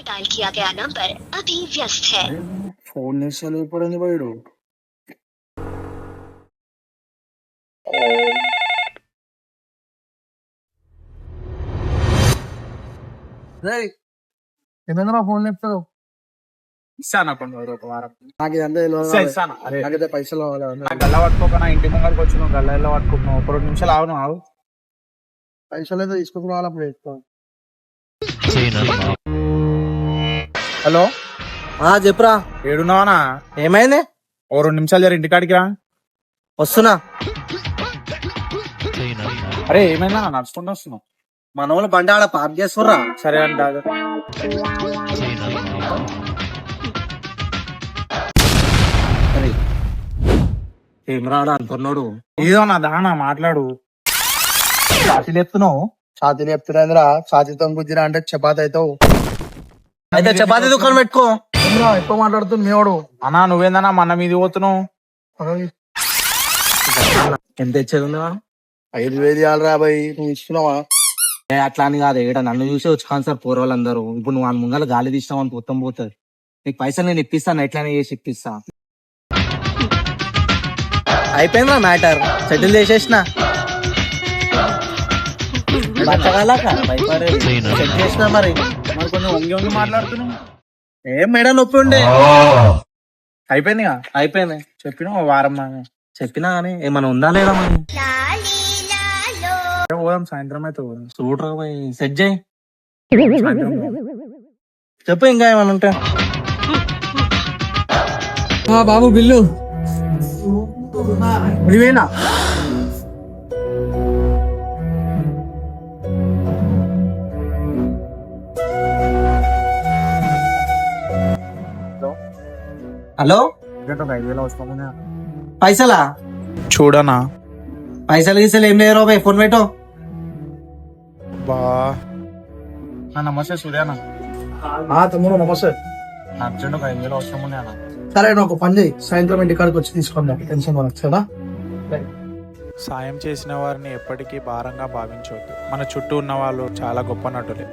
Dial किया गया number अभी व्यस्त है। ఫోన్ చేస్తాను ఇప్పుడు పోయాడు. ఏదైనా ఫోన్ చెప్తావు ఇస్తాను కొన్ని రోజులు, ఒక వారం. నాకు ఇదంతా ఇస్తాను. అరే నాకైతే పైసలు కావాలి. నా గల్ల పట్టుకోక నా ఇంటి ముంగడికి వచ్చినావు, గల్ల పట్టుకుంటున్నావు. ఒక 2 నిమిషాలు ఆవును ఆవు. పైసలు అయితే తీసుకుని రావాలి అప్పుడు చెప్తాను. హలో, చెప్పురా. ఏడున్నావనా? ఏమైంది? ఓ 2 నిమిషాలు జర ఇంటికాడికి రా. వస్తున్నా. అరే ఏమైనా నడుచుకుంటూ వస్తున్నావు? మన వాళ్ళు బండి ఆడ పార్క్ చేస్తుర్రా. సరే అంట. ఏం రాడా అంటున్నాడు. ఏదో నా దానా మాట్లాడు. ఛాతీలు ఎత్తున్నావు. ఛాతీలు చెప్తున్నా. ఛాతీతో గుజ్జిరా అంటే చపాతి అవుతావు. అయితే చపాతీ దుకాణం పెట్టుకో. ఎక్కువ మాట్లాడుతుంది మీవాడు. అన్నా నువ్వేందన్నా మన మీద పోతున్నావు? ఎంత ఇచ్చేది 5,000 ఇవ్వాలిరా బాయ్. నువ్వు ఇస్తున్నావా? అట్లా అని కాదు, ఇక్కడ నన్ను చూసే వచ్చుకాను సార్ పూర్వాళ్ళందరూ. ఇప్పుడు నువ్వు వాళ్ళ ముంగల గాలి తీసినావు అని మొత్తం పోతుంది. నీకు పైసలు నేను ఇప్పిస్తాను, ఎట్లనే చేసి ఇప్పిస్తా. అయిపోయిందా మ్యాటర్? సెటిల్ చేసేసిన. సెట్ చేసిన. మరి కొంచెం వంగి వంగి మాట్లాడుతున్నావు. ఏం మేడం నొప్పి ఉండే. అయిపోయిందిగా. అయిపోయింది. చెప్పినా వారం చెప్పినా గానీ ఏమైనా ఉందా లేదా మరి? పోదాం, సాయంత్రం అయితే పోదాం. చూడరా బాయ్, సెట్ చేయి. సాయంత్రం పోదాం. చెప్పు ఇంకా ఏమైనా ఉంటే. బాబు బిల్లు ఇవేనా? హలో, 5,000 వస్తామని. పైసలా? చూడనా పైసలు గీసలు ఏం లేరు బాయ్, ఫోన్ పెట్టు. బా నమస్తే సూర్యానా. తమ్ముడు నమస్తే. అర్జెంట్ 5,000 వస్తామని అన్న. సరే నువ్వు ఒక పని చేయి, సాయంత్రం ఇంటికాడికి వచ్చి తీసుకుందాం. టెన్షన్ పడచ్చు కదా. సాయం చేసిన వారిని ఎప్పటికీ భారంగా భావించవద్దు. మన చుట్టూ ఉన్న వాళ్ళు చాలా గొప్ప నటులే.